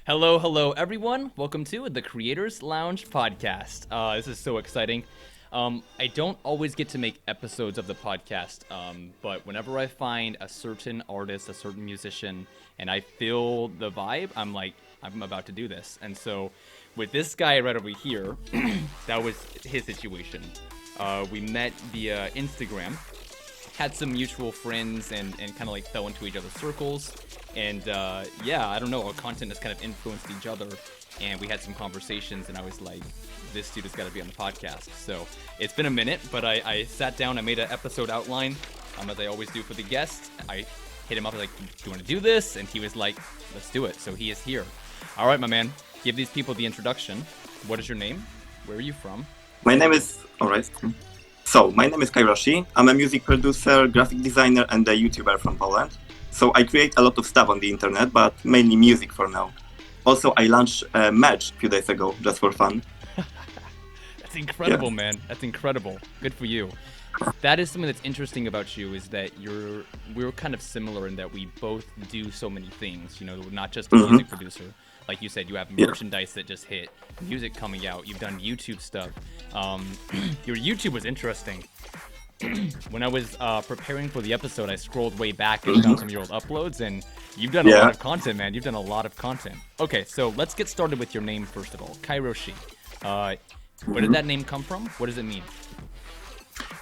Hello, hello, everyone. Welcome to the Creators Lounge podcast. This is so exciting. I don't always get to make episodes of the podcast, but whenever I find a certain artist, a certain musician, and I feel the vibe, I'm like, I'm about to do this. And so with this guy right over here, that was his situation. We met via Instagram, had some mutual friends, and kind of like fell into each other's circles. And yeah, I don't know, our content has kind of influenced each other, and we had some conversations, and I was like, this dude has got to be on the podcast. So it's been a minute, but I sat down, I made an episode outline, as I always do for the guests. I hit him up, like, do you want to do this? And he was like, let's do it. So he is here. All right, my man, give these people the introduction. What is your name? Where are you from? My name is Kyroshie. I'm a music producer, graphic designer, and a YouTuber from Poland. So I create a lot of stuff on the internet, but mainly music for now. Also, I launched a merch a few days ago, just for fun. That's incredible, man. That's incredible. Good for you. That is something that's interesting about you, is that we're kind of similar in that we both do so many things, you know, not just a music producer. Like you said, you have merchandise that just hit, music coming out, you've done YouTube stuff. Your YouTube was interesting. When I was preparing for the episode, I scrolled way back and found some of your old uploads, and you've done a lot of content, man. You've done a lot of content. Okay, so let's get started with your name first of all, Kyroshie. Where did that name come from? What does it mean?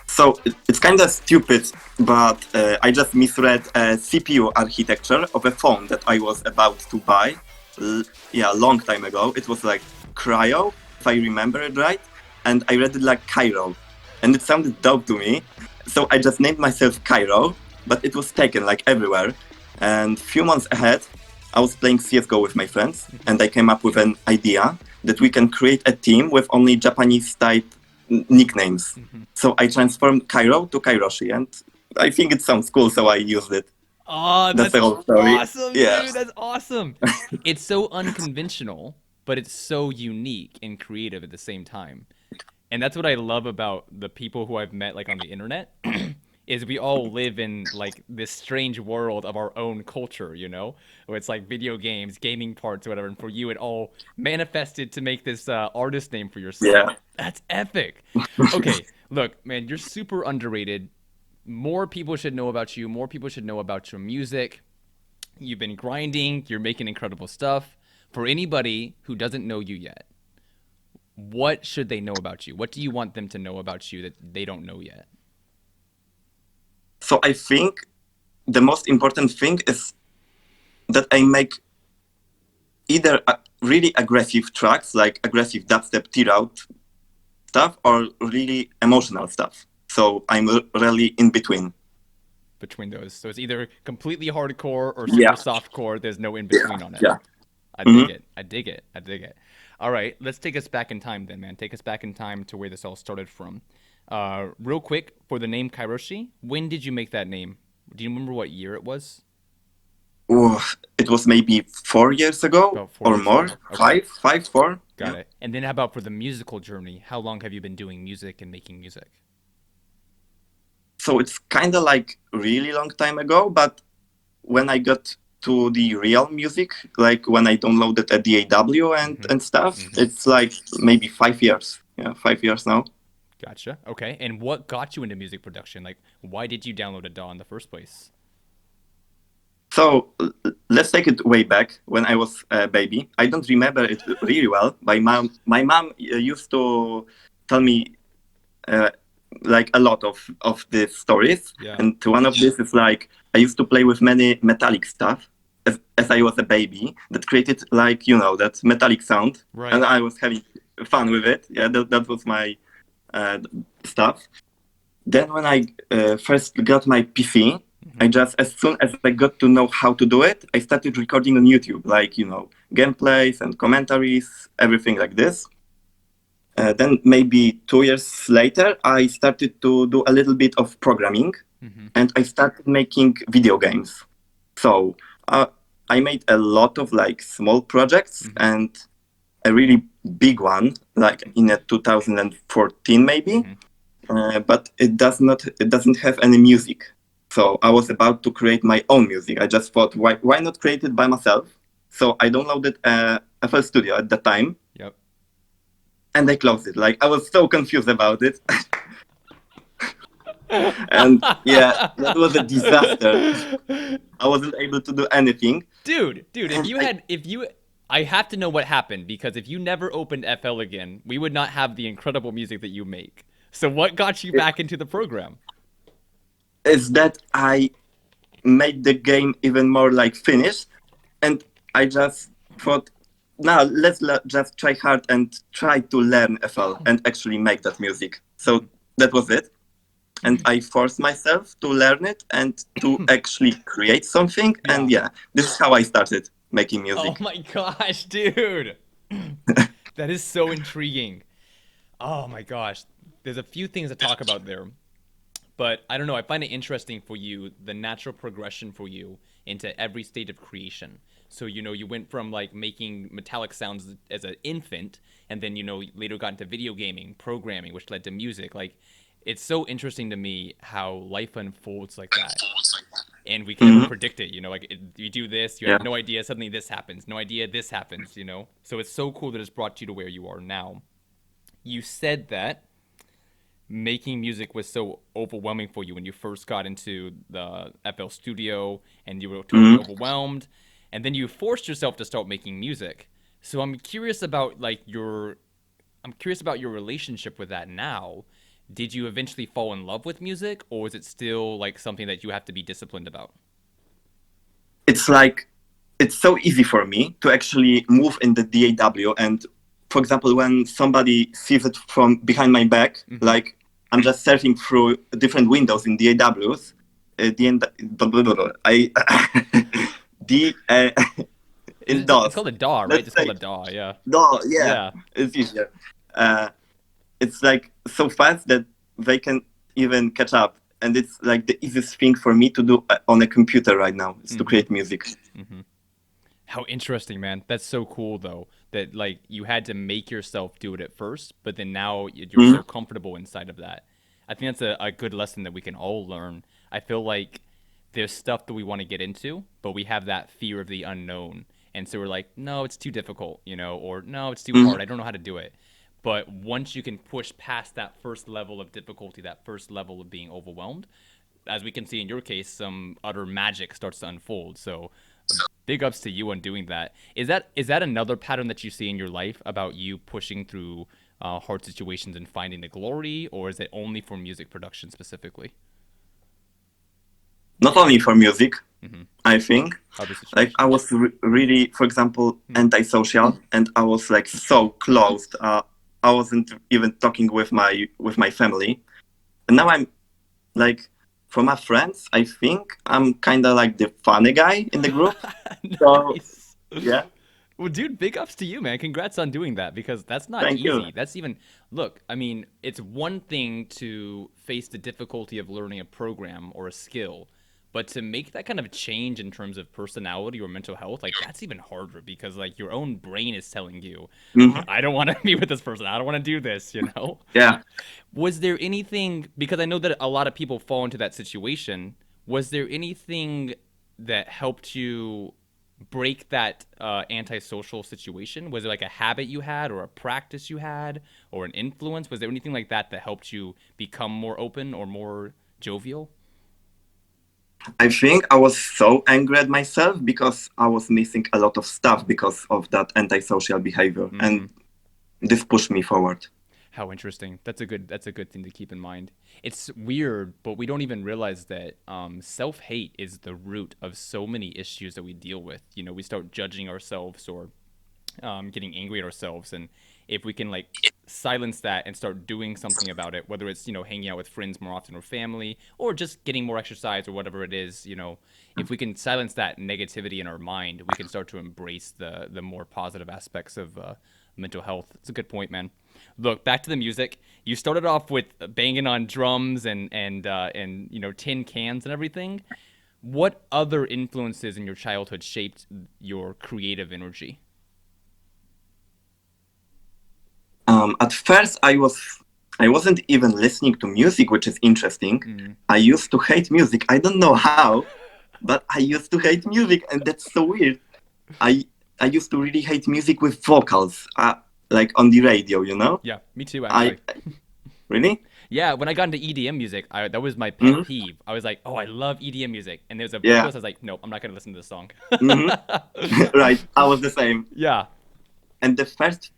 So it's kind of stupid, but I just misread a CPU architecture of a phone that I was about to buy. A long time ago. It was like Cryo, if I remember it right, and I read it like Cairo, and it sounded dope to me. So I just named myself Cairo, but it was taken like everywhere. And a few months ahead, I was playing CSGO with my friends, and I came up with an idea that we can create a team with only Japanese type nicknames. So I transformed Cairo to Kyroshie, and I think it sounds cool, so I used it. Oh, that's the whole story. Awesome, dude. That's awesome. It's so unconventional, but it's so unique and creative at the same time. And that's what I love about the people who I've met, like, on the internet, is we all live in, like, this strange world of our own culture, you know? Where it's like video games, gaming parts, or whatever. And for you, it all manifested to make this artist name for yourself. Yeah. That's epic. Okay, look, man, you're super underrated. More people should know about you. More people should know about your music. You've been grinding. You're making incredible stuff. For anybody who doesn't know you yet, what should they know about you? What do you want them to know about you that they don't know yet? So I think the most important thing is that I make either really aggressive tracks, like aggressive dubstep, tear-out stuff, or really emotional stuff. So I'm really in between. Between those. So it's either completely hardcore or super softcore. There's no in between on it. Yeah. I dig it. I dig it. I dig it. All right. Let's take us back in time then, man. Take us back in time to where this all started from. Real quick, for the name Kyroshie, when did you make that name? Do you remember what year it was? Oh, it was maybe 4 years ago or more. Okay. 4. Got it. And then how about for the musical journey? How long have you been doing music and making music? So it's kind of like really long time ago, but when I got to the real music, like when I downloaded a DAW and stuff, it's like maybe 5 years. Yeah, 5 years now. Gotcha. Okay. And what got you into music production? Like, why did you download a DAW in the first place? So let's take it way back when I was a baby. I don't remember it really well. My mom used to tell me like a lot of these stories. Yeah. And one of this is like, I used to play with many metallic stuff as I was a baby that created like, you know, that metallic sound. Right. And I was having fun with it. Yeah, that was my stuff. Then when I first got my PC, I just, as soon as I got to know how to do it, I started recording on YouTube, like, you know, gameplays and commentaries, everything like this. Then maybe 2 years later, I started to do a little bit of programming, and I started making video games. So I made a lot of like small projects and a really big one, like in 2014 maybe, but it doesn't have any music. So I was about to create my own music. I just thought, why not create it by myself? So I downloaded FL Studio at the time, Yep. and I closed it. Like I was so confused about it. And yeah, that was a disaster. I wasn't able to do anything. Dude, And I have to know what happened, because if you never opened FL again, we would not have the incredible music that you make. So what got you back into the program? is that I made the game even more like finished, and I just thought, now just try hard and try to learn FL and actually make that music. So that was it. And I forced myself to learn it and to actually create something. Yeah. And yeah, this is how I started making Oh music. my gosh, dude. That is so intriguing. Oh my gosh. There's a few things to talk about there. But I don't know, I find it interesting for you, the natural progression for you into every state of creation. So, you went from like making metallic sounds as an infant, and then, later got into video gaming, programming, which led to music. Like, it's so interesting to me how life unfolds like that. And we can never predict it, you do this, you have Yeah. no idea, suddenly this happens, no idea this happens, So it's so cool that it's brought you to where you are now. You said that making music was so overwhelming for you when you first got into the FL Studio, and you were totally overwhelmed, and then you forced yourself to start making music. So I'm curious about your relationship with that now. Did you eventually fall in love with music, or is it still like something that you have to be disciplined about? It's like, it's so easy for me to actually move in the DAW. And for example, when somebody sees it from behind my back, like I'm just surfing through different windows in DAWs, I, D, in DOS. It's called a DAW, right? Let's It's say called a DAW, yeah. DAW, yeah, Yeah. it's easier. It's like so fast that they can even catch up. And it's like the easiest thing for me to do on a computer right now is to create music. How interesting, man. That's so cool, though, that like you had to make yourself do it at first, but then now you're so comfortable inside of that. I think that's a good lesson that we can all learn. I feel like there's stuff that we want to get into, but we have that fear of the unknown. And so we're like, no, it's too difficult, or no, it's too hard. I don't know how to do it. But once you can push past that first level of difficulty, that first level of being overwhelmed, as we can see in your case, some utter magic starts to unfold. So big ups to you on doing that. Is that another pattern that you see in your life about you pushing through hard situations and finding the glory, or is it only for music production specifically? Not only for music, I think. Like I was really, for example, antisocial, and I was like so closed. I wasn't even talking with my family. And now I'm like, for my friends, I think I'm kind of like the funny guy in the group. Nice. So yeah, Well, dude, big ups to you, man. Congrats on doing that, because that's not thank easy. you. That's even, look, I mean, it's one thing to face the difficulty of learning a program or a skill, but to make that kind of change in terms of personality or mental health, like that's even harder, because like your own brain is telling you, I don't want to be with this person. I don't want to do this. Yeah. Was there anything, because I know that a lot of people fall into that situation, was there anything that helped you break that antisocial situation? Was it like a habit you had, or a practice you had, or an influence? Was there anything like that that helped you become more open or more jovial? I think I was so angry at myself because I was missing a lot of stuff because of that antisocial behavior, and this pushed me forward. How interesting. That's a good thing to keep in mind. It's weird, but we don't even realize that self-hate is the root of so many issues that we deal with. We start judging ourselves, or getting angry at ourselves, and if we can like silence that and start doing something about it, whether it's hanging out with friends more often or family, or just getting more exercise or whatever it is, if we can silence that negativity in our mind, we can start to embrace the more positive aspects of mental health. It's a good point, man. Look, back to the music. You started off with banging on drums and tin cans and everything. What other influences in your childhood shaped your creative energy? At first, I wasn't even listening to music, which is interesting. I used to hate music. I don't know how, but I used to hate music, and that's so weird. I used to really hate music with vocals, like on the radio, you know? Yeah, me too, I actually. really? Yeah, when I got into EDM music, that was my pet Hmm. peeve. I was like, oh, I love EDM music. And there's a Yeah. vocalist, I was like, nope, I'm not going to listen to this song. Hmm. Right. I was the same. Yeah. And the first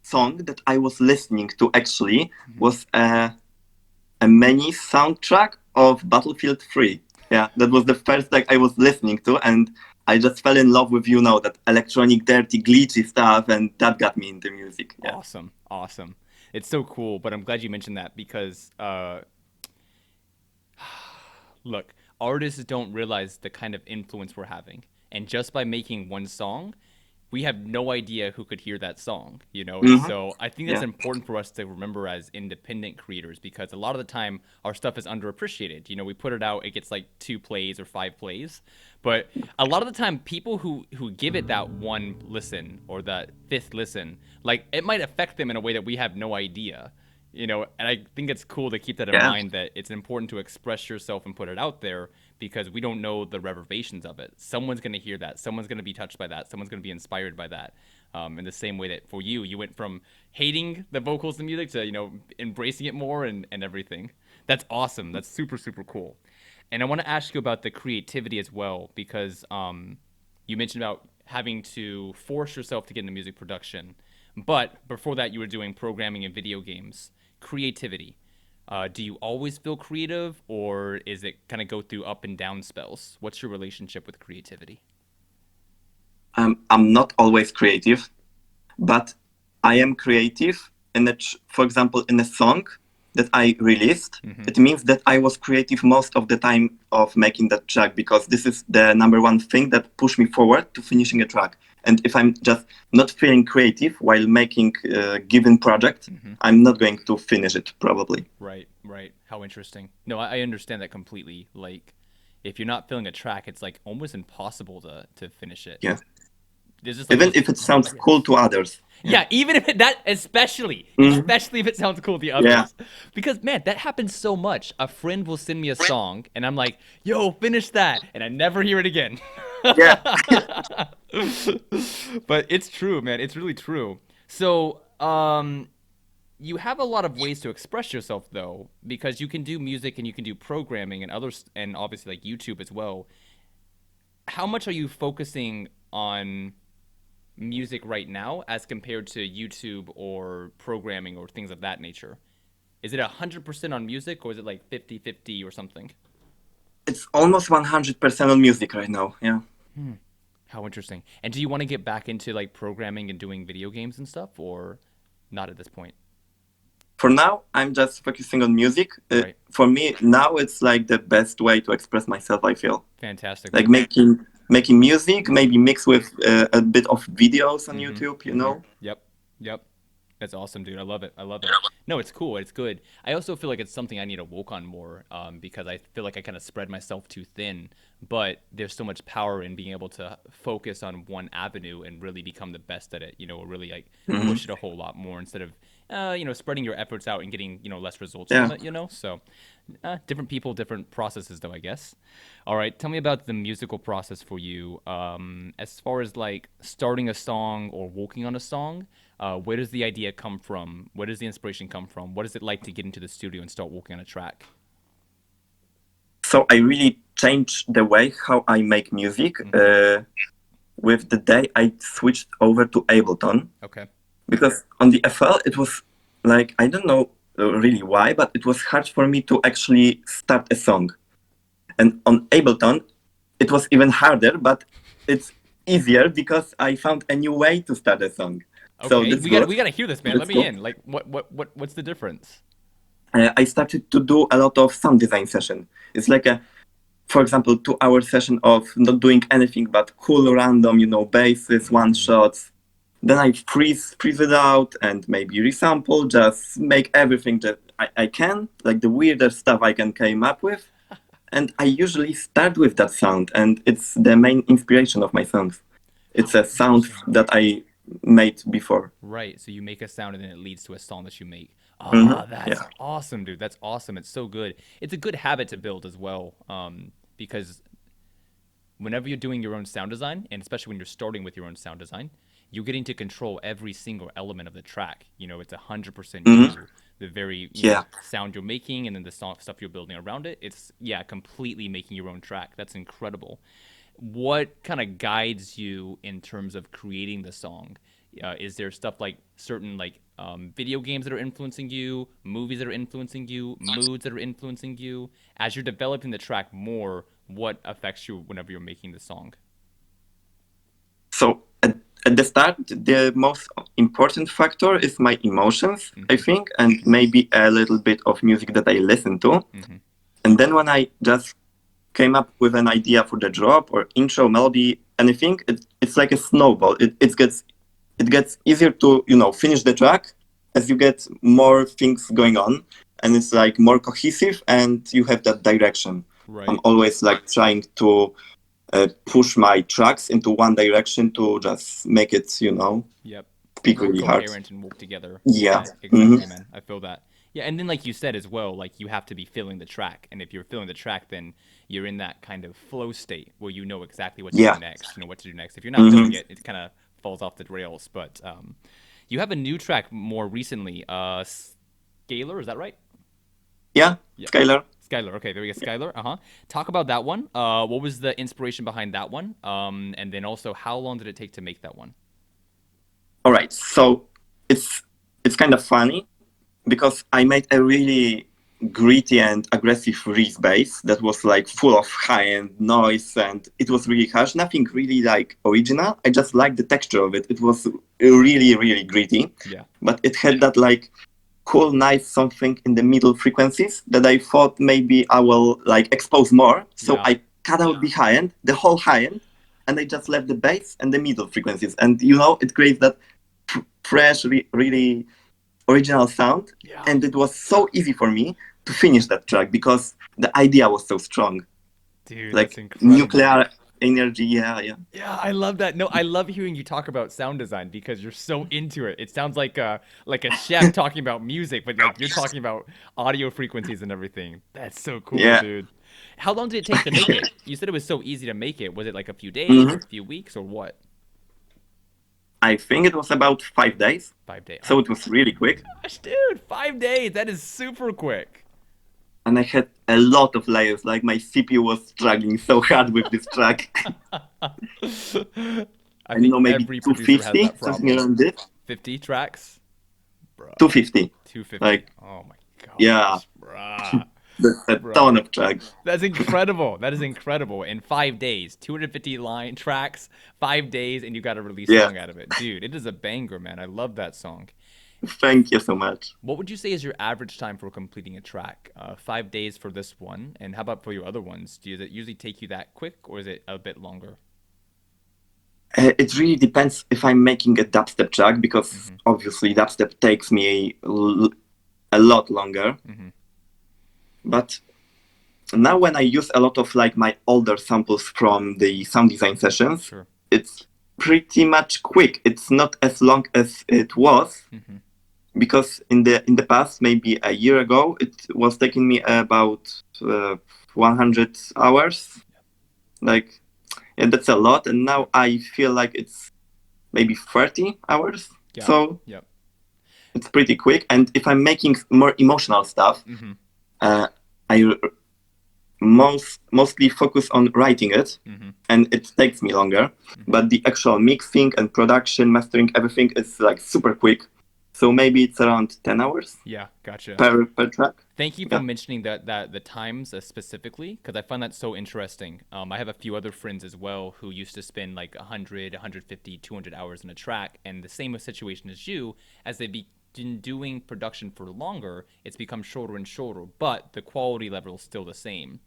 song that I was listening to actually Mhm. was a mini soundtrack of Battlefield 3. Yeah, that was the first like I was listening to, and I just fell in love with that electronic, dirty, glitchy stuff, and that got me into music. Yeah. Awesome. Awesome. It's so cool, but I'm glad you mentioned that because look, artists don't realize the kind of influence we're having. And just by making one song, we have no idea who could hear that song, you know? And Hmm. so I think that's Yeah. important for us to remember as independent creators because a lot of the time our stuff is underappreciated. You know, we put it out, it gets like 2 plays or 5 plays. But a lot of the time people who give it that one listen or that fifth listen, like it might affect them in a way that we have no idea. You know, and I think it's cool to keep that in Yeah. mind that it's important to express yourself and put it out there because we don't know the reverberations of it. Someone's going to hear that. Someone's going to be touched by that. Someone's going to be inspired by that. In the same way that for you, you went from hating the vocals and music to, you know, embracing it more and everything. That's awesome. That's super, super cool. And I want to ask you about the creativity as well because you mentioned about having to force yourself to get into music production. But before that, you were doing programming and video games. Creativity. Do you always feel creative, or is it kind of go through up and down spells? What's your relationship with creativity? I'm not always creative, but I am creative for example, in a song that I released. Mm-hmm. It means that I was creative most of the time of making that track because this is the number one thing that pushed me forward to finishing a track. And if I'm just not feeling creative while making a given project, Mm-hmm. I'm not going to finish it probably. Right, right. How interesting. No, I understand that completely. Like, if you're not feeling a track, it's like almost impossible to finish it. Yeah. There's just like Even those if it sounds cool yes. to others. Yeah. Yeah, even if that, Mhm. especially if it sounds cool to the Yeah. others, because man, that happens so much. A friend will send me a song, and I'm like, "Yo, finish that," and I never hear it again. Yeah. But it's true, man. It's really true. So, you have a lot of ways to express yourself, though, because you can do music and you can do programming and others, and obviously like YouTube as well. How much are you focusing on music right now as compared to YouTube or programming or things of that nature? Is it 100% on music or is it like 50-50 or something? It's almost 100% on music right now. Yeah. How interesting. And do you want to get back into like programming and doing video games and stuff or not at this point? For now, I'm just focusing on music. Right. For me, now it's like the best way to express myself, I feel. Fantastic, Like man. making music, maybe mix with a bit of videos on Mm-hmm. YouTube, you Mm-hmm. know? Yep. Yep. That's awesome, dude. I love it. I love it. No, it's cool. It's good. I also feel like it's something I need to work on more because I feel like I kind of spread myself too thin. But there's so much power in being able to focus on one avenue and really become the best at it. You know, or really like Hmm. push it a whole lot more instead of you know spreading your efforts out and getting less results Yeah. from it. You know, so different people, different processes, though I guess. All right, tell me about the musical process for you. As far as like starting a song or working on a song. Where does the idea come from? Where does the inspiration come from? What is it like to get into the studio and start working on a track? So I really changed the way how I make music Mm-hmm. with the day I switched over to Ableton. Okay. Because on the FL, it was like, I don't know really why, but it was hard for me to actually start a song. And on Ableton, it was even harder, but it's easier because I found a new way to start a song. So Okay. that's good. We gotta hear this, man. Let That's me cool. in. Like, what's the difference? I started to do a lot of sound design session. It's like for example, 2 hour session of not doing anything but cool random, basses, one Mm-hmm. shots. Then I freeze it out and maybe resample, just make everything that I can, like the weirdest stuff I can came up with. And I usually start with that sound, and it's the main inspiration of my songs. How It's a sound interesting. that I made before. Right. So you make a sound and then it leads to a song that you make. Hmm. Ah, that's Yeah. awesome, dude. That's awesome. It's so good. It's a good habit to build as well. Because whenever you're doing your own sound design, and especially when you're starting with your own sound design, you're getting to control every single element of the track. It's 100% Hmm. you. The very Yeah. sound you're making, and then the stuff you're building around it. It's completely making your own track. That's incredible. What kind of guides you in terms of creating the song? Is there stuff like certain video games that are influencing you, movies that are influencing you, moods that are influencing you? As you're developing the track more, what affects you whenever you're making the song? So at the start, the most important factor is my emotions, I Mm-hmm. think, and maybe a little bit of music that I listen to. Mm-hmm. And then when I just came up with an idea for the drop or intro melody, anything, it's like a snowball. It gets easier to finish the track as you get more things going on, and it's like more cohesive, and you have that direction. I'm Right. always like trying to push my tracks into one direction to just make it Yep. speak More really hard. coherent and work together. Yeah. Yeah, Hmm. exactly, man. I feel that. Yeah, and then like you said as well, like you have to be feeling the track, and if you're feeling the track, then you're in that kind of flow state where you know exactly what to do Yeah. next. You know what to do next. If you're not Hmm. feeling it, it kind of falls off the rails. But you have a new track more recently, Scalar. Is that right? Yeah. Yeah. Skylar. Skylar. Okay, there we go. Skylar. Uh-huh. Talk about that one. What was the inspiration behind that one? And then also, how long did it take to make that one? All right. So it's kind of funny because I made a really gritty and aggressive riff bass that was like full of high-end noise, and it was really harsh. Nothing really like original. I just liked the texture of it. It was really, really gritty, Yeah. but it had that like cool, nice something in the middle frequencies that I thought maybe I will like expose more. So Yeah. I cut out the high end, the whole high end, and I just left the bass and the middle frequencies. And it creates that fresh, really original sound. Yeah. And it was so easy for me to finish that track because the idea was so strong. Dude, that's Like incredible. nuclear energy, yeah, yeah. Yeah, I love that. No, I love hearing you talk about sound design because you're so into it. It sounds like a chef talking about music, but like you're talking about audio frequencies and everything. That's so cool, Yeah. dude. How long did it take to make it? You said it was so easy to make it. Was it like a few days, a Hmm. few weeks, or what? I think it was about 5 days. 5 days. So Oh it was really quick. gosh, dude, 5 days. That is super quick. And I had a lot of layers. Like my CPU was struggling so hard with this track. I I don't think know, maybe every producer has 250, that something problem. around this. 50 tracks? Bruh. 250. 250. Like, Oh my yeah, gosh, bruh. that's a ton Bruh. of tracks. That's incredible. That is incredible. In 5 days, 250 line tracks, 5 days, and you got a release Yeah, song out of it. Dude, it is a banger, man. I love that song. thank you so much. What would you say is your average time for completing a track? 5 days for this one, and how about for your other ones? Does it usually take you that quick, or is it a bit longer? It really depends if I'm making a dubstep track because Mm-hmm. obviously dubstep takes me a lot longer. Mm-hmm. But now when I use a lot of like my older samples from the sound design sessions, Sure. it's pretty much quick. It's not as long as it was Mm-hmm. because in the past, maybe a year ago, it was taking me about 100 hours. Like, yeah, that's a lot. And now Yep. I feel like it's maybe 30 hours. Yeah. So Yep. it's pretty quick. And if I'm making more emotional stuff, Mm-hmm. uh, I mostly focus on writing it, Mm-hmm. and it takes me longer. Mm-hmm. But the actual mixing and production, mastering, everything is like super quick. So maybe it's around 10 hours Yeah. Gotcha. per track. Thank you for Yeah. mentioning that the times specifically because I find that so interesting. I have a few other friends as well who used to spend like 100, 150, 200 hours in a track, and the same situation as you. As they've been doing production for longer, it's become shorter and shorter, but the quality level is still the same.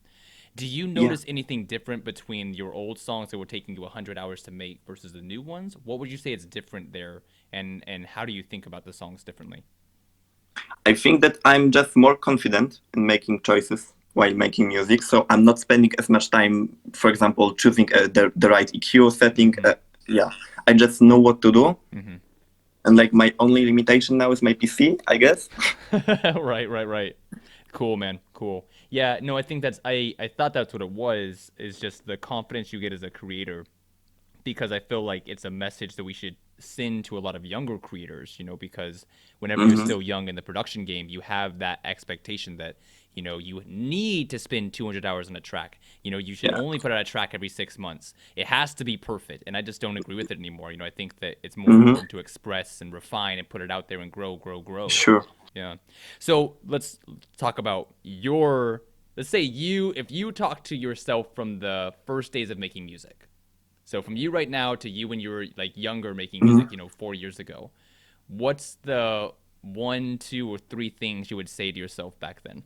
Do you Yeah. notice anything different between your old songs that were taking you 100 hours to make versus the new ones? What would you say is different there, and how do you think about the songs differently? I think that I'm just more confident in making choices while making music. So I'm not spending as much time, for example, choosing the right EQ setting. Mm-hmm. Yeah, I just know what to do. Mm-hmm. And like my only limitation now is my PC, I guess. Right, right, right. Cool, man. Cool. Yeah, no, I think I thought that's what it was, is just the confidence you get as a creator, because I feel like it's a message that we should send to a lot of younger creators, because whenever you're Hmm. still young in the production game, you have that expectation that, you need to spend 200 hours on a track. You should Yeah. only put out a track every 6 months. It has to be perfect. And I just don't agree with it anymore. I think that it's more Hmm. important to express and refine and put it out there and grow, grow, grow. Sure. Yeah. So let's talk about let's say if you talk to yourself from the first days of making music. So from you right now to you when you were like younger making music, Hmm. 4 years ago, what's the one, two, or three things you would say to yourself back then?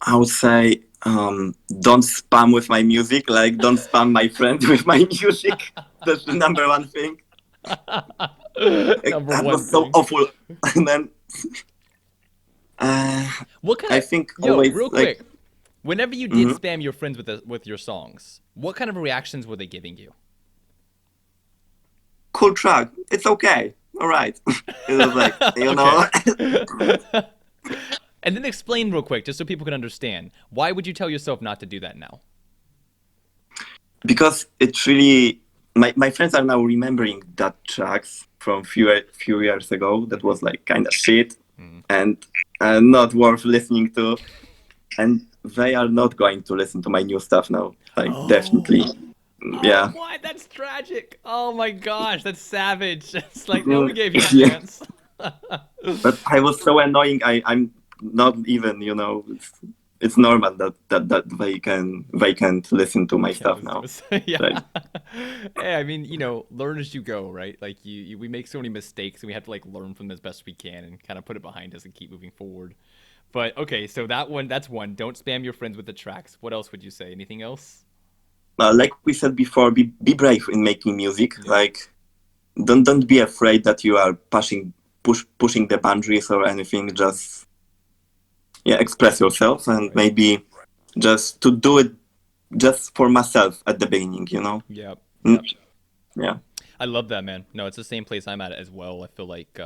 I would say, don't spam with my music. Like, don't spam my friends with my music. That's the number one thing. Number That one was so thing. awful. And then uh, What kind I of think yo, always real like, quick, whenever you did mhm, spam your friends with your songs, what kind of reactions were they giving you? cool track. It's okay. All right. It was like, Okay. And then explain real quick, just so people can understand. Why would you tell yourself not to do that now? because it's really my friends are now remembering that tracks from few years ago that was like kind of shit Mm. and not worth listening to, and they are not going to listen to my new stuff now. Like, definitely. Oh. Oh, Yeah. what? That's tragic. Oh my gosh, that's savage. It's like, no, we Mm, gave you a yeah. chance. But I was so annoying. I'm not even, it's normal that they can't listen to my Can't stuff listen to now. us. Yeah. Like, Hey, I mean, learn as you go, right? Like we make so many mistakes, and we have to like learn from them as best we can, and kind of put it behind us and keep moving forward. But okay, so that's one. Don't spam your friends with the tracks. What else would you say? Anything else? like we said before, be brave in making music. Yep. Like, don't be afraid that you are pushing the boundaries or anything. Just, yeah, express yourself, and Right. maybe just to do it just for myself at the beginning. Yep. Mm, Yep. yeah. I love that, man. No, it's the same place I'm at as well. I feel like,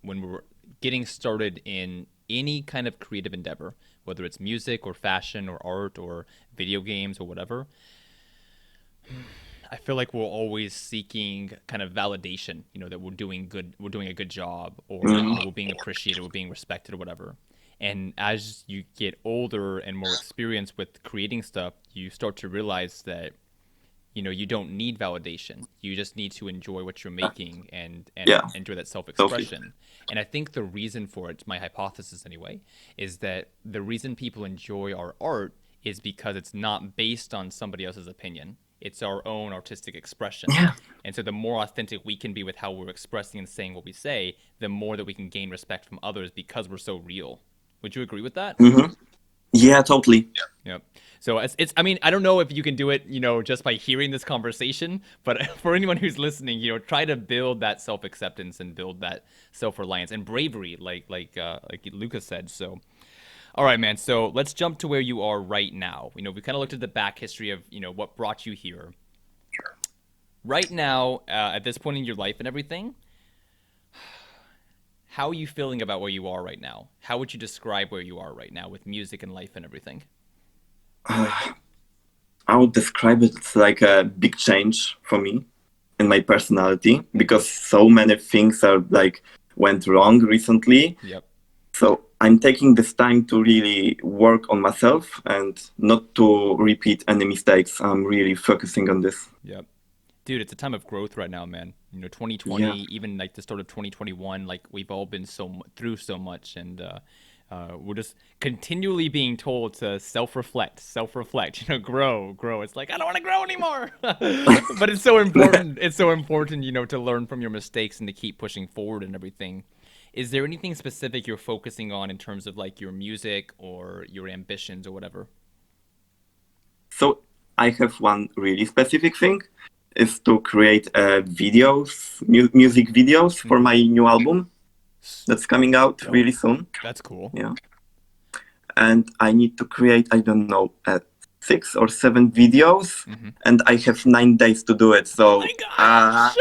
when we're getting started in any kind of creative endeavor, whether it's music or fashion or art or video games or whatever, I feel like we're always seeking kind of validation, that we're doing a good job, or, Mm, we're being appreciated, we're being respected or whatever. And as you get older and more experienced with creating stuff, you start to realize that you don't need validation. You just need to enjoy what you're making and yeah, enjoy that totally. self-expression. And I think the reason for it, my hypothesis anyway, is that the reason people enjoy our art is because it's not based on somebody else's opinion. It's our own artistic expression. Yeah. And so the more authentic we can be with how we're expressing and saying what we say, the more that we can gain respect from others because we're so real. Would you agree with that? Hmm. Yeah, totally. Yep. So it's I mean, I don't know if you can do it, just by hearing this conversation, but for anyone who's listening, try to build that self-acceptance and build that self-reliance and bravery, like Lucas said. So, all right, man. So let's jump to where you are right now. We kind of looked at the back history of, what brought you here. Right now, at this point in your life and everything, how are you feeling about where you are right now? How would you describe where you are right now with music and life and everything? I would describe it as like a big change for me in my personality because so many things are like went wrong recently. Yep. So I'm taking this time to really work on myself and not to repeat any mistakes. I'm really focusing on this. Yep. Dude, it's a time of growth right now, man. 2020, Yeah. even like the start of 2021, like we've all been through so much, and we're just continually being told to self reflect, grow, grow. It's like I don't want to grow anymore, but it's so important. It's so important, to learn from your mistakes and to keep pushing forward and everything. Is there anything specific you're focusing on in terms of like your music or your ambitions or whatever? So I have one really specific thing is to create music videos for Mm-hmm. my new album that's coming out Dope. really soon. That's cool. Yeah. And I need to create, I don't know, 6 or 7 videos, Mm-hmm. and I have 9 days to do it. Oh So, my gosh!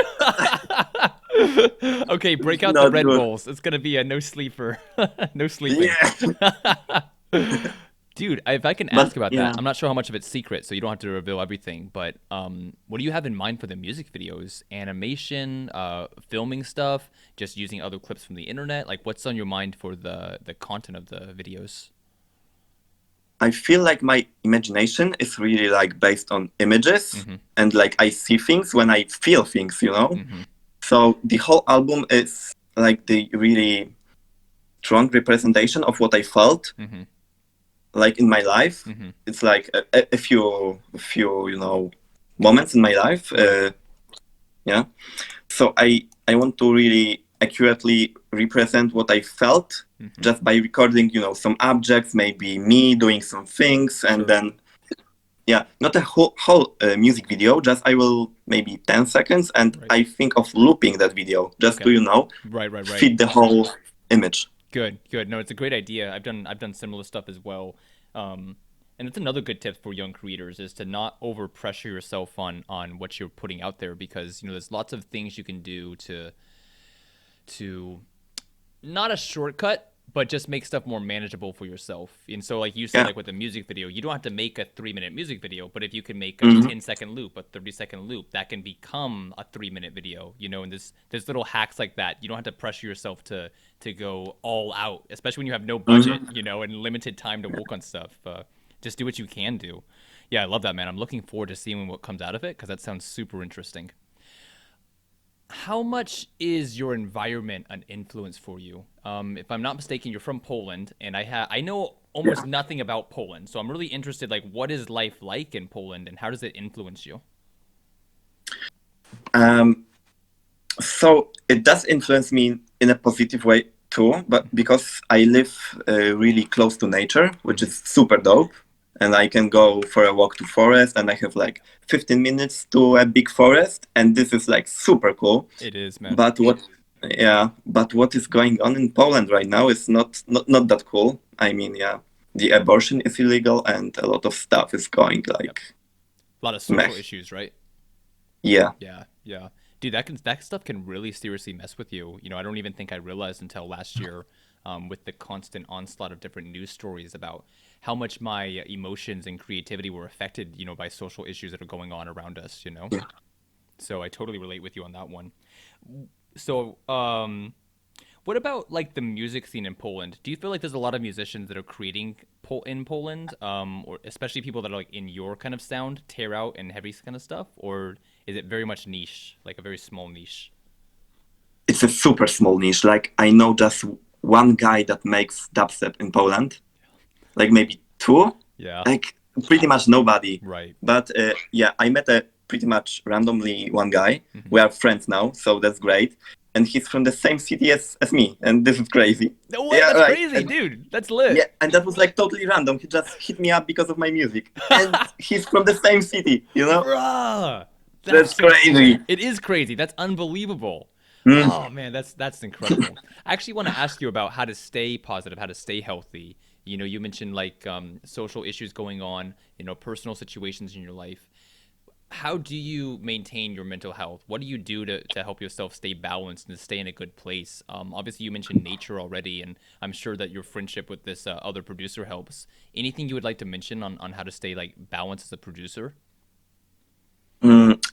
Okay, break it's out the not Red good. Bulls. It's gonna be a no sleeper, no sleeping. Yeah. Dude, if I can ask But about that, yeah, I'm not sure how much of it's secret, so you don't have to reveal everything. But what do you have in mind for the music videos? Animation, filming stuff, just using other clips from the internet? Like, what's on your mind for the content of the videos? I feel like my imagination is really like based on images, Mm-hmm. and like I see things when I feel things, you know? Mm-hmm. So the whole album is like the really strong representation of what I felt Mm-hmm. like in my life. Mm-hmm. It's like a few, moments in my life. Right. Yeah. So I want to really accurately represent what I felt Mm-hmm. just by recording, some objects, maybe me doing some things, and Sure. then yeah, not a whole music video. Just I will maybe 10 seconds, and Right. I think of looping that video just Okay. to Right. Right. Right. fit the whole image. Good, good. No, it's a great idea. I've done similar stuff as well. And it's another good tip for young creators is to not over pressure yourself on what you're putting out there because there's lots of things you can do to not a shortcut, but just make stuff more manageable for yourself. And so, like you said, Yeah. like with a music video, you don't have to make a 3 minute music video, but if you can make a Hmm. 10-second loop, a 30-second loop, that can become a 3 minute video. And there's little hacks like that. You don't have to pressure yourself to go all out, especially when you have no budget, Hmm. and limited time to work on stuff. Just do what you can do. Yeah, I love that, man. I'm looking forward to seeing what comes out of it because that sounds super interesting. How much is your environment an influence for you? If I'm not mistaken, you're from Poland, and I know Yeah. almost nothing about Poland, so I'm really interested. Like, what is life like in Poland, and how does it influence you? Um, so it does influence me in a positive way too, but because I live really close to nature, which Mm-hmm. is super dope, and I can go for a walk to forest, and I have like 15 minutes to a big forest, and this is like super cool. It is, man. But what is going on in Poland right now is not that cool. I mean, yeah, the abortion is illegal, and a lot of stuff is going Yep. like A lot of meh. social issues, right? Yeah. Yeah, yeah. Dude, that stuff can really seriously mess with you. I don't even think I realized until last year, with the constant onslaught of different news stories about how much my emotions and creativity were affected, by social issues that are going on around us. So I totally relate with you on that one. So, what about like the music scene in Poland? Do you feel like there's a lot of musicians that are creating in Poland, or especially people that are like in your kind of sound, tear out and heavy kind of stuff, or is it very much niche, like a very small niche? It's a super small niche. Like I know just one guy that makes dubstep in Poland, like maybe two, Yeah, like pretty much nobody. right. But yeah, I met a pretty much randomly one guy. Hmm. We are friends now, so that's great. And he's from the same city as me, and this is crazy. No, what? Yeah, That's right. crazy, And dude. That's yeah, lit. and that was like totally random. He just hit me up because of my music, and he's from the same city. Bruh, that's That's so cool. crazy. It is crazy. That's unbelievable. Mm. Oh man, that's incredible. I actually want to ask you about how to stay positive, how to stay healthy. You mentioned like social issues going on, personal situations in your life. How do you maintain your mental health? What do you do to help yourself stay balanced and to stay in a good place? Obviously, you mentioned nature already, and I'm sure that your friendship with this other producer helps. Anything you would like to mention on how to stay like balanced as a producer?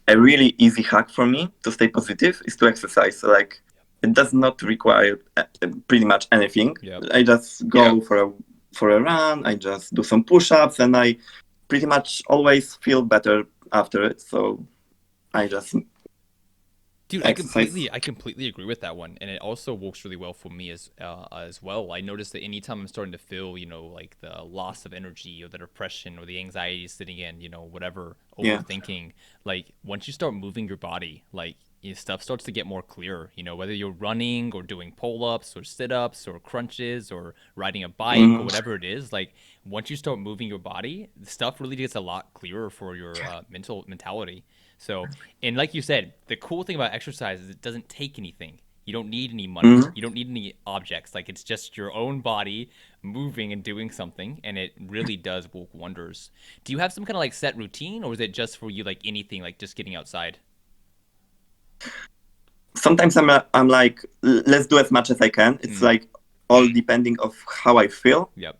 A really easy hack for me to stay positive is to exercise. So, like, it does not require pretty much anything. Yep. I just go for a run. I just do some push-ups, and I pretty much always feel better after it. So I just Dude, I exercise. completely, I completely agree with that one, and it also works really well for me as well. I noticed that anytime I'm starting to feel, like the loss of energy or the depression or the anxiety sitting in, whatever, Yeah. overthinking, like once you start moving your body, like stuff starts to get more clear. Whether you're running or doing pull-ups or sit-ups or crunches or riding a bike or Mm, whatever it is, like once you start moving your body, stuff really gets a lot clearer for your mentality. So, and like you said, the cool thing about exercise is it doesn't take anything. You don't need any money. mm. You don't need any objects. Like it's just your own body moving and doing something, and it really does work wonders. Do you have some kind of like set routine, or is it just for you like anything, like just getting outside? Sometimes I'm like, let's do as much as I can. It's Mm, like all depending of how I feel. yep.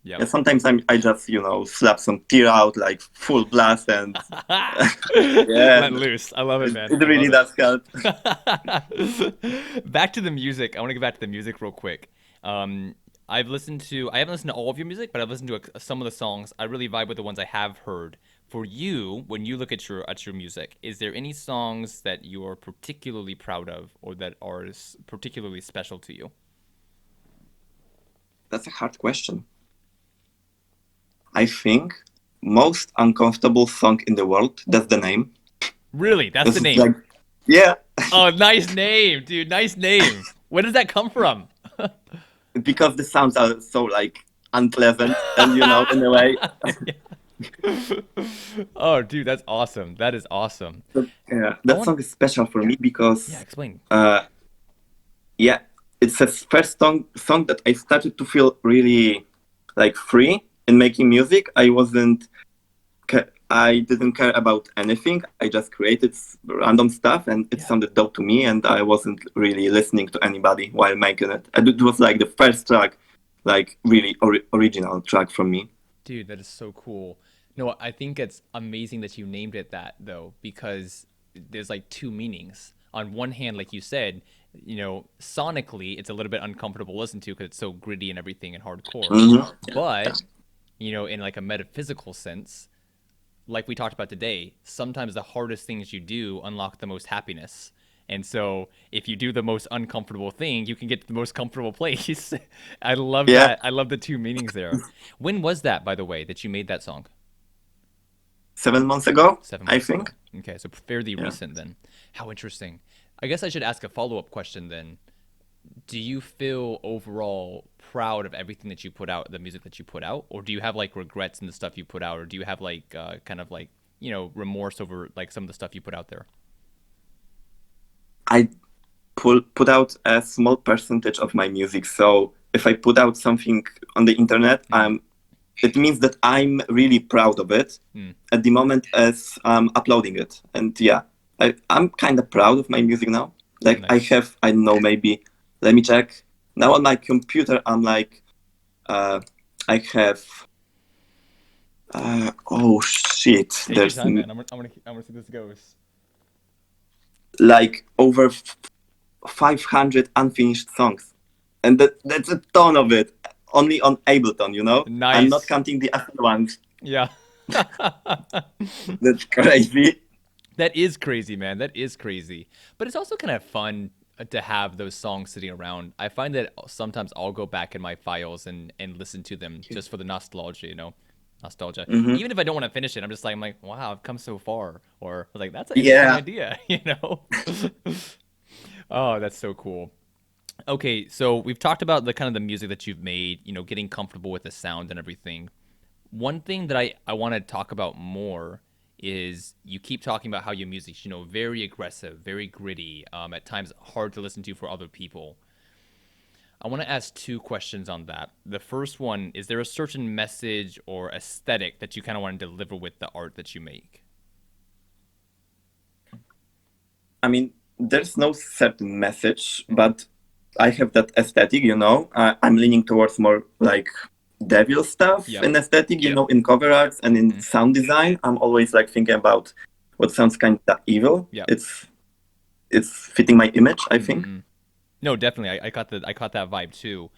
Yep. And sometimes I just slap some tear out like full blast, and yeah, Let loose. I love it, man. it I really love it. does help. Back to the music. I want to get back to the music real quick. I haven't listened to all of your music, but I've listened to some of the songs. I really vibe with the ones I have heard. For you, when you look at your music, is there any songs that you are particularly proud of, or that are particularly special to you? That's a hard question. I think most uncomfortable song in the world. That's the name. Really, that's This the is name. like, yeah, Oh, nice name, dude. Nice name. Where does that come from? because the sounds are so like unpleasant, and in a way, Oh, dude, that's awesome. That is awesome. yeah, I that want, song is special for me yeah, because, explain. uh, yeah, it's the first song that I started to feel really like free in making music. I didn't care about anything. I just created random stuff, and it Yeah. sounded dope to me. And I wasn't really listening to anybody while making it. And it was like the first track, like really original track from me. Dude, that is so cool. No, I think it's amazing that you named it that though, because there's like two meanings. On one hand, like you said, sonically, it's a little bit uncomfortable to listen to because it's so gritty and everything and hardcore. Hmm. But, in like a metaphysical sense, like we talked about today, sometimes the hardest things you do unlock the most happiness. And so if you do the most uncomfortable thing, you can get to the most comfortable place. I love Yeah, that. I love the two meanings there. When was that, by the way, that you made that song? 7 months ago, Seven I months ago. think. Okay, so fairly Yeah. recent then. How interesting. I guess I should ask a follow up question then. Do you feel overall proud of everything that you put out, the music that you put out, or do you have like regrets in the stuff you put out, or do you have like kind of like remorse over like some of the stuff you put out there? I put out a small percentage of my music. So if I put out something on the internet, Mm. it means that I'm really proud of it Mm. at the moment as I'm uploading it. And yeah, I'm kind of proud of my music now. Like Nice. I don't know, maybe, let me check. Now on my computer, uh, I have, oh shit, Take your there's time, man. I'm gonna see this goes. like over 500 unfinished songs. And that's a ton of it, only on Ableton. I'm not Nice. counting the other ones. Yeah. That's crazy. That is crazy, man. That is crazy. But it's also kind of fun to have those songs sitting around. I find that sometimes I'll go back in my files and listen to them just for the nostalgia. Nostalgia. Hmm. Even if I don't want to finish it, I'm like, wow, I've come so far. Or like, that's an interesting Yeah. idea. Oh, that's so cool. Okay, so we've talked about the kind of the music that you've made, getting comfortable with the sound and everything. One thing that I want to talk about more is you keep talking about how your music's, very aggressive, very gritty, at times hard to listen to for other people. I want to ask two questions on that. The first one, is there a certain message or aesthetic that you kind of want to deliver with the art that you make? I mean, there's no certain message, Mm-hmm. but I have that aesthetic. I'm leaning towards more like devil stuff Yep. in aesthetic, in cover arts and in Mm-hmm. sound design. I'm always like thinking about what sounds kind of evil. Yep. It's fitting my image, I think. Mm-hmm. No, definitely. I caught that vibe too.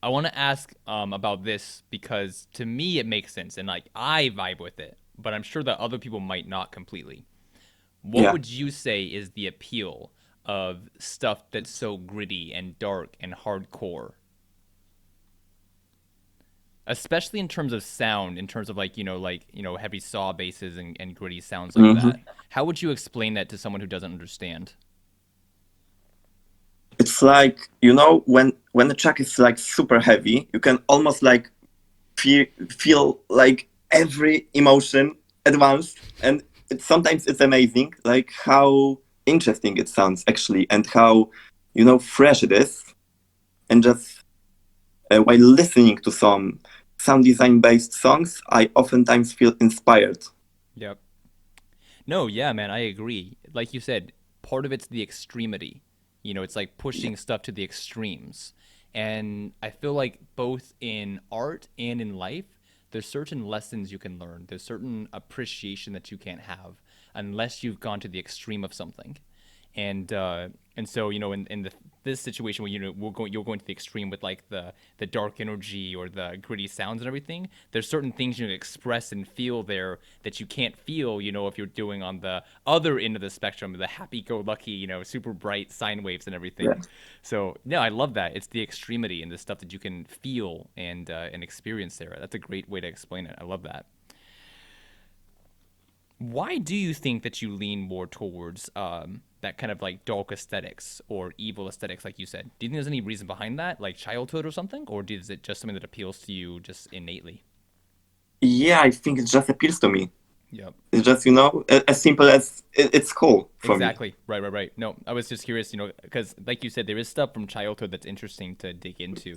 I want to ask about this because to me it makes sense and like I vibe with it, but I'm sure that other people might not completely. What Yeah. would you say is the appeal of stuff that's so gritty and dark and hardcore? Especially in terms of sound, in terms of heavy saw basses and gritty sounds like Hmm. that. How would you explain that to someone who doesn't understand? It's like, when the track is like super heavy, you can almost like feel like every emotion at once, and sometimes it's amazing like how interesting it sounds actually, and how fresh it is. And just while listening to some sound design based songs, I oftentimes feel inspired. Yep. No, yeah, man, I agree. Like you said, part of it's the extremity. It's like pushing stuff to the extremes. And I feel like both in art and in life, there's certain lessons you can learn. There's certain appreciation that you can't have unless you've gone to the extreme of something. And so in this situation where you're going to the extreme with like the dark energy or the gritty sounds and everything, there's certain things you express and feel there that you can't feel if you're doing on the other end of the spectrum, the happy-go-lucky super bright sine waves and Yeah. everything. So no, I love that. It's the extremity and the stuff that you can feel and experience there. That's a great way to explain it. I love that. Why do you think that you lean more towards that kind of like dark aesthetics or evil aesthetics, like you said? Do you think there's any reason behind that, like childhood or something, or is it just something that appeals to you just innately? Yeah, I think it just appeals to me. Yep. It's just, as simple as it's cool for me. Exactly. Right. No, I was just curious, because like you said, there is stuff from childhood that's interesting to dig into,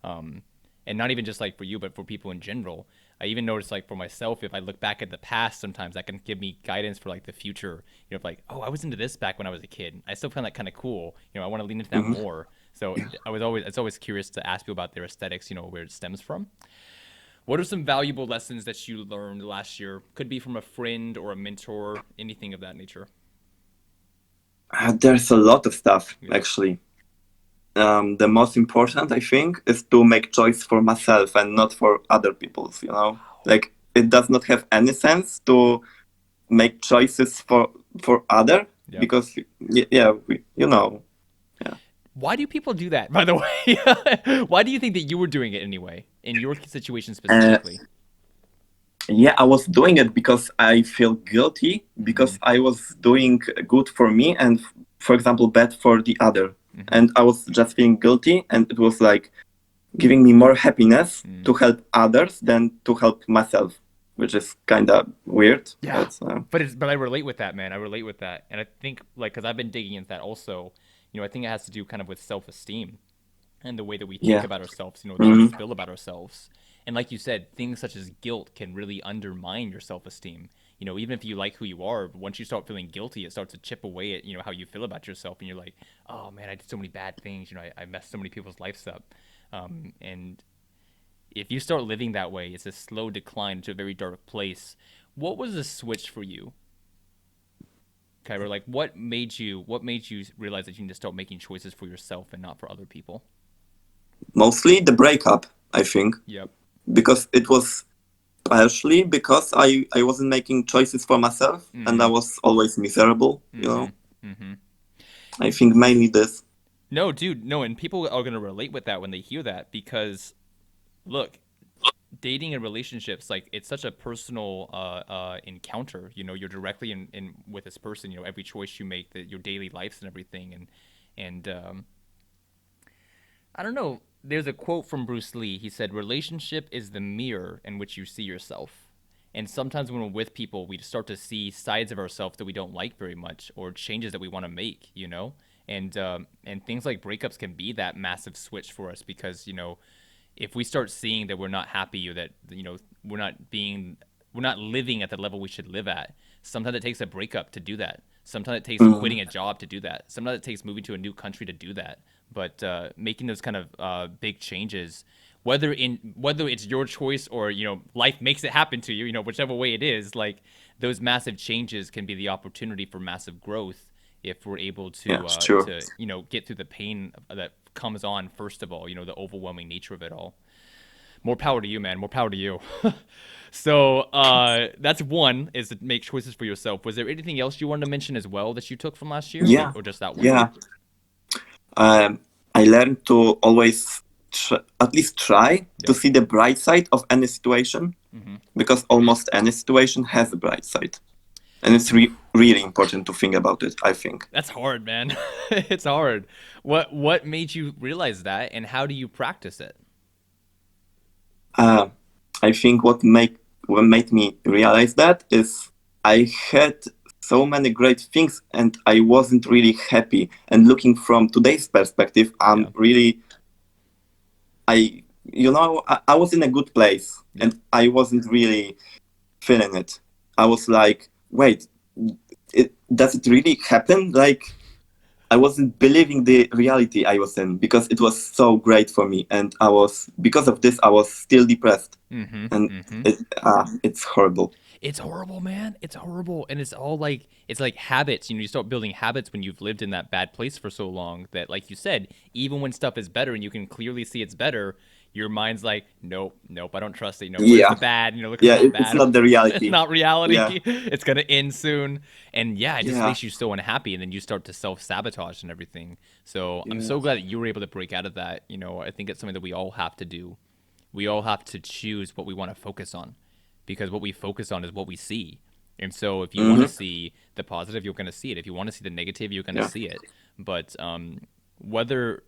and not even just like for you, but for people in general. I even noticed like for myself, if I look back at the past, sometimes that can give me guidance for like the future. Like, oh, I was into this back when I was a kid. I still find that kind of cool. I want to lean into that Hmm. more. So it's always curious to ask people about their aesthetics, where it stems from. What are some valuable lessons that you learned last year? Could be from a friend or a mentor, anything of that nature. There's a lot of stuff, Yeah. actually. The most important, I think, is to make choice for myself and not for other people's. Wow. Like, it does not have any sense to make choices for other, Yep. because, yeah, yeah. Why do people do that, by the way? Why do you think that you were doing it anyway, in your situation Uh, specifically? yeah, I was doing it because I feel guilty, Mm-hmm. because I was doing good for me and, for example, bad for the other. Mm-hmm. And I was just feeling guilty, and it was like giving me more happiness Mm. to help others than to help myself, which is kind of weird. Yeah. But But I relate with that, man. I relate with that. And I think, like, because I've been digging into that also, I think it has to do kind of with self esteem and the way that we think yeah. about ourselves, the way we Hmm. feel about ourselves. And like you said, things such as guilt can really undermine your self esteem. Even if you like who you are, once you start feeling guilty, it starts to chip away at, how you feel about yourself. And you're like, oh man, I did so many bad things. I messed so many people's lives up. And if you start living that way, it's a slow decline to a very dark place. What was the switch for you, Kyra? Like, what made you realize that you need to start making choices for yourself and not for other people? Mostly the breakup, I think, Yep. because it was partially because I wasn't making choices for myself, and I Mm-hmm. was always miserable. Mm-hmm. Mm-hmm. I think mainly this. No, dude, no, and people are gonna relate with that when they hear that because look, dating and relationships, like it's such a personal encounter. You're directly in with this person. Every choice you make, that your daily lives and everything, and I don't know. There's a quote from Bruce Lee. He said, "Relationship is the mirror in which you see yourself." And sometimes when we're with people, we start to see sides of ourselves that we don't like very much, or changes that we want to make. And things like breakups can be that massive switch for us because if we start seeing that we're not happy or that we're not living at the level we should live at. Sometimes it takes a breakup to do that. Sometimes it takes Mhm. quitting a job to do that. Sometimes it takes moving to a new country to do that. But making those kind of big changes, whether it's your choice or life makes it happen to you, whichever way it is, like those massive changes can be the opportunity for massive growth if we're able Yeah, to sure. get through the pain that comes on first of all, the overwhelming nature of it all. More power to you, man. More power to you. So that's one, is to make choices for yourself. Was there anything else you wanted to mention as well that you took from last year, or, Yeah, or just that one? yeah. Um, I learned to always at least try to Yep. see the bright side of any situation, Hmm. because almost any situation has a bright side, and it's really important to think about it, I think. That's hard, man. It's hard. What made you realize that, and how do you practice it? Uh, I think what made me realize that is I had so many great things and I wasn't really happy. And looking from today's perspective, Yeah. I was in a good place Yep. and I wasn't really feeling it. I was like, wait, does it really happen? Like, I wasn't believing the reality I was in because it was so great for me, and because of this I was still depressed, Mm-hmm. and Mm-hmm. it's horrible. It's horrible, man. It's horrible. And it's all like, it's like habits. You start building habits when you've lived in that bad place for so long that, like you said, even when stuff is better and you can clearly see it's better, your mind's like, nope, nope, I don't trust it. Where's the Yeah, bad? Look at yeah, this it's bad. not the It's reality. not Yeah, reality. It's going to end soon. And yeah, it just yeah, makes you so unhappy. And then you start to self sabotage and everything. So I'm yeah. so glad that you were able to break out of that. I think it's something that we all have to do. We all have to choose what we want to focus on because what we focus on is what we see. And so if you want to Mm-hmm. see the positive, you're going to see it. If you want to see the negative, you're going to Yeah, see it. But whether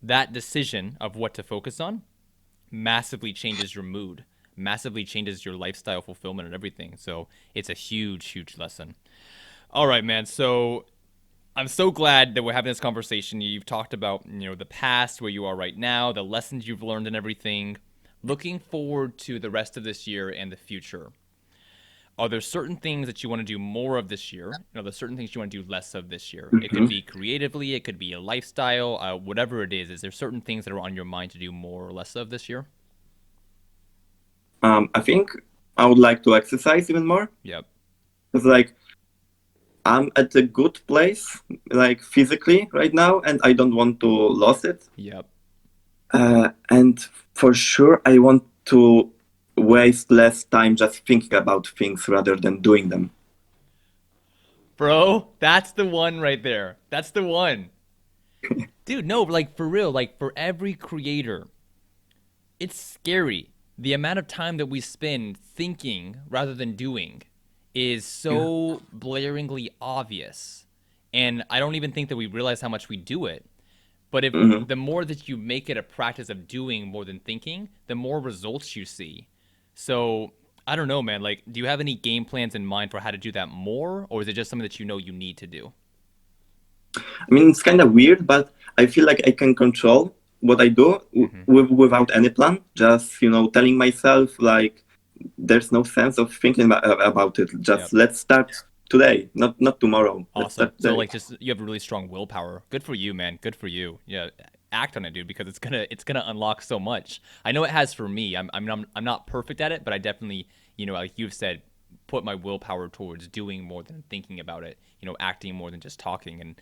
that decision of what to focus on massively changes your mood, massively changes your lifestyle fulfillment and everything. So it's a huge, huge lesson. All right, man. So I'm so glad that we're having this conversation. You've talked about, the past, where you are right now, the lessons you've learned and everything. Looking forward to the rest of this year and the future. Are there certain things that you want to do more of this year? Are there certain things you want to do less of this year? It could hmm be creatively, it could be a lifestyle, whatever it is. Is there certain things that are on your mind to do more or less of this year? I think I would like to exercise even more. Yep. It's like I'm at a good place, like physically right now, and I don't want to lose it. Yep. And for sure, I want to waste less time just thinking about things rather than doing them. Bro, that's the one right there. That's the one. Dude, no, like for real, like for every creator, it's scary. The amount of time that we spend thinking rather than doing is Yeah. so blaringly obvious. And I don't even think that we realize how much we do it. But if hmm the more that you make it a practice of doing more than thinking, the more results you see. So I don't know, man. Like, do you have any game plans in mind for how to do that more, or is it just something that you need to do? I mean, it's kind of weird, but I feel like I can control what I do Mm-hmm. without any plan. Just, telling myself, like, there's no sense of thinking about it. Yep. Just let's start today, not tomorrow. Let's Awesome. start So today. like, just you have really strong willpower. Good for you, man. Good for you. Yeah, act on it, dude, because it's gonna unlock so much. I know it has for me. I'm not perfect at it, but I definitely, like you've said, put my willpower towards doing more than thinking about it. Acting more than just talking. And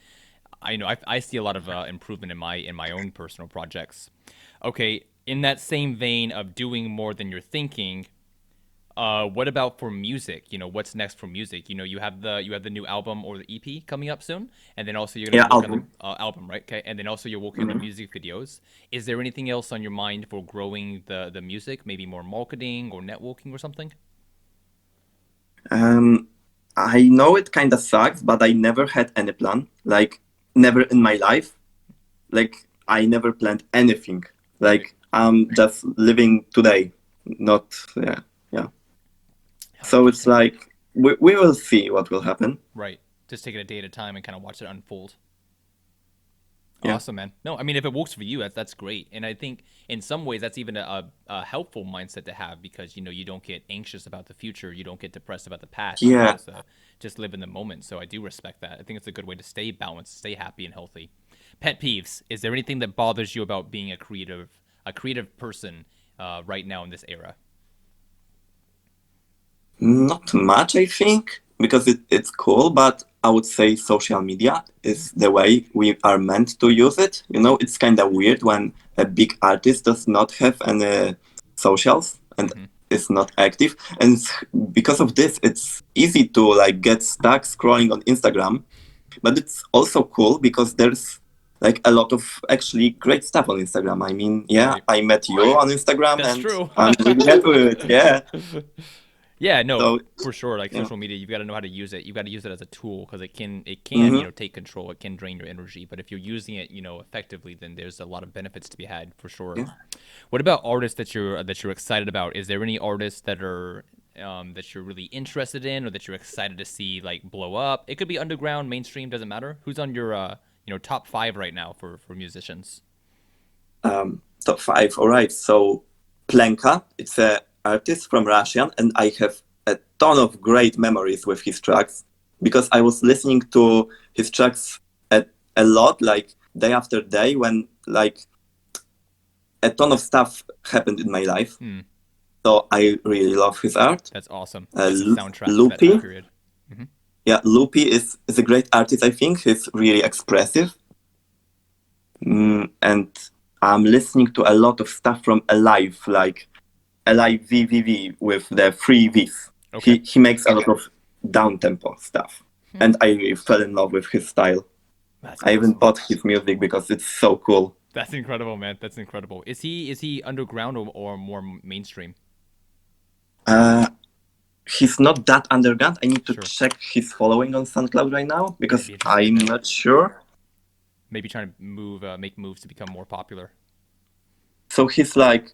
I see a lot of improvement in my own personal projects. Okay, in that same vein of doing more than you're thinking, what about for music? What's next for music? You have the new album or the EP coming up soon, and then also you're gonna Yeah, be working on album. the album, right? Okay, and then also you're working on the Mhm. music videos. Is there anything else on your mind for growing the music? Maybe more marketing or networking or something? Um, I know it kind of sucks, but I never had any plan. Like, never in my life. Like, I never planned anything. Right. Like, I'm just living today. Not, yeah, yeah. How So it's interesting. like, we will see what will happen. Right. Just take it a day at a time and kind of watch it unfold. Yeah. Awesome, man. No, I mean, if it works for you, that's great. And I think in some ways that's even a helpful mindset to have because you don't get anxious about the future, you don't get depressed about the past. You can Yeah. just live in the moment. So I do respect that. I think it's a good way to stay balanced, stay happy and healthy. Pet peeves. Is there anything that bothers you about being a creative person right now in this era? Not much, I think, because it's cool, but I would say social media is the way we are meant to use it. It's kind of weird when a big artist does not have any socials and Mm-hmm. is not active. And because of this, it's easy to like get stuck scrolling on Instagram. But it's also cool because there's like a lot of actually great stuff on Instagram. I mean, yeah, Right. I met you on Instagram That's and true. I'm really happy with it. Yeah. Yeah, no, So, for sure. Like yeah. social media, you've got to know how to use it. You've got to use it as a tool because it can hmm take control. It can drain your energy. But if you're using it, effectively, then there's a lot of benefits to be had for sure. Yeah. What about artists that you're excited about? Is there any artists that you're really interested in or that you're excited to see like blow up? It could be underground, mainstream, doesn't matter. Who's on your top five right now for musicians? Top five. All right. So Plenka, it's a artist from Russia, and I have a ton of great memories with his tracks because I was listening to his tracks a lot, like day after day, when like a ton of stuff happened in my life. So I really love his art. That's awesome. It's a soundtrack to that Loopy, time period. yeah, Loopy is a great artist. I think he's really expressive. And I'm listening to a lot of stuff from Alive, like Alive VVV with the three V's. Okay. He makes a lot of down tempo stuff, and I really fell in love with his style. That's I even awesome. bought his music because it's so cool. That's incredible, man. That's incredible. Is he underground or more mainstream? He's not that underground. I need to Sure. check his following on SoundCloud right now because That'd be interesting I'm to know. not sure. Maybe trying to make moves to become more popular. So he's like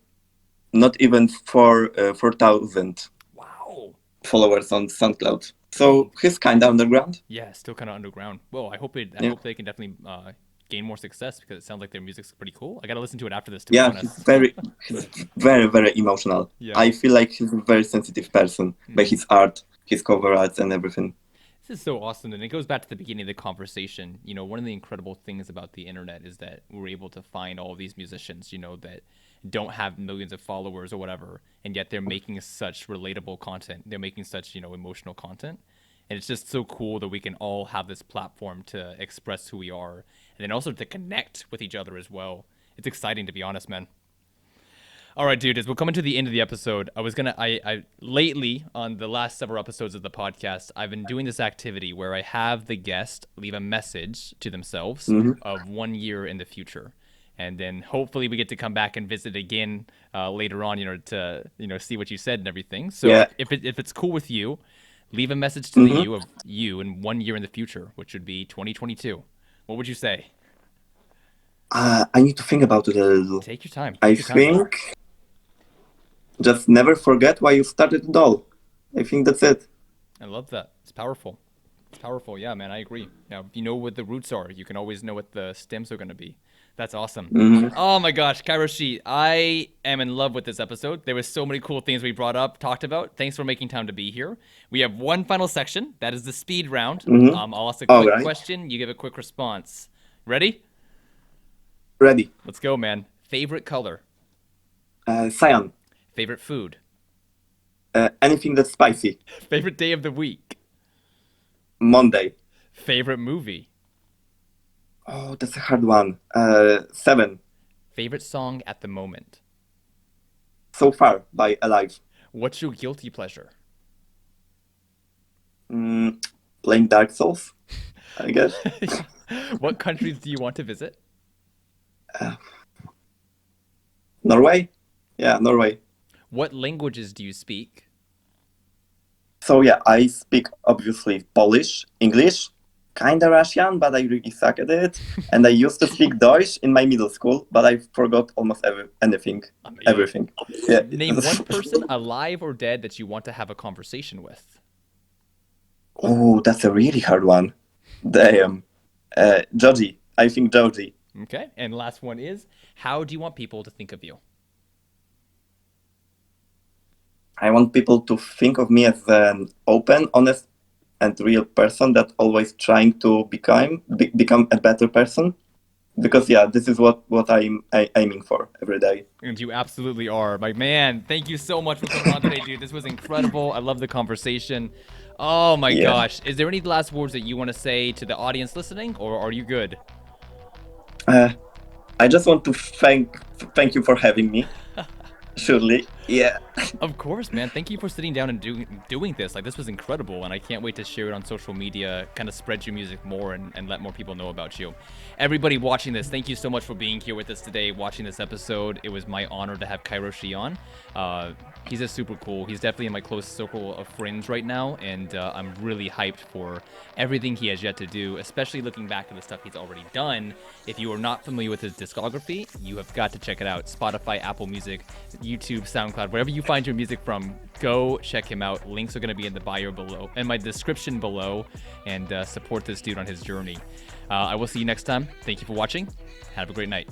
not even 4,000 Wow. followers on SoundCloud. So he's kind of underground. Yeah, still kind of underground. Well, I hope they can definitely gain more success because it sounds like their music's pretty cool. I gotta listen to it after this, to be Yeah, honest. he's very, very emotional. Yeah. I feel like he's a very sensitive person by his art, his cover arts, and everything. This is so awesome, and it goes back to the beginning of the conversation. You know, one of the incredible things about the internet is that we're able to find all these musicians, you know, that don't have millions of followers or whatever, and yet they're making such relatable content. They're making such, you know, emotional content. And it's just so cool that we can all have this platform to express who we are, and then also to connect with each other as well. It's exciting, to be honest, man. All right, dude, as we're coming to the end of the episode, I lately, on the last several episodes of the podcast, I've been doing this activity where I have the guest leave a message to themselves of 1 year in the future. And then hopefully we get to come back and visit again later on, you know, to, you know, see what you said and everything. So Yeah. if it's cool with you, leave a message to the you of you in 1 year in the future, which would be 2022. What would you say? I need to think about it a little. Take your time. I think just never forget why you started it all. I think that's it. I love that. It's powerful. It's powerful. Yeah, man, I agree. Now, if you know what the roots are, you can always know what the stems are going to be. That's awesome. Oh my gosh, Kyroshie, I am in love with this episode. There was so many cool things we brought up, talked about. Thanks for making time to be here. We have one final section. That is the speed round. I'll ask a quick question. You give a quick response. Ready? Ready. Let's go, man. Favorite color? Cyan. Favorite food? Anything that's spicy. Favorite day of the week? Monday. Favorite movie? Oh, that's a hard one. 7. Favorite song at the moment? So Far by Alive. What's your guilty pleasure? Playing Dark Souls, I guess. What countries do you want to visit? Norway? Yeah, Norway. What languages do you speak? So yeah, I speak obviously Polish, English, kinda Russian, but I really suck at it. And I used to speak Deutsch in my middle school, but I forgot almost everything. Yeah. Name one person, alive or dead, that you want to have a conversation with. Oh, that's a really hard one. Damn. Georgie. I think Georgie. Okay, and last one is, how do you want people to think of you? I want people to think of me as an open, honest, and real person that always trying to become a better person. Because yeah, this is what I'm aiming for every day. And you absolutely are. My man, thank you so much for coming on today, dude. This was incredible. I love the conversation. Oh my gosh. Is there any last words that you want to say to the audience listening, or are you good? I just want to thank you for having me. Surely. Yeah. Of course, man. Thank you for sitting down and doing this. Like, this was incredible, and I can't wait to share it on social media, kind of spread your music more and let more people know about you. Everybody watching this, thank you so much for being here with us today, watching this episode. It was my honor to have Kyroshie on. He's just super cool. He's definitely in my close circle of friends right now, and I'm really hyped for everything he has yet to do, especially looking back at the stuff he's already done. If you are not familiar with his discography, you have got to check it out. Spotify, Apple Music, YouTube, SoundCloud, wherever you find your music from, go check him out. Links are going to be in the bio below, in my description below, and support this dude on his journey. I will see you next time. Thank you for watching. Have a great night.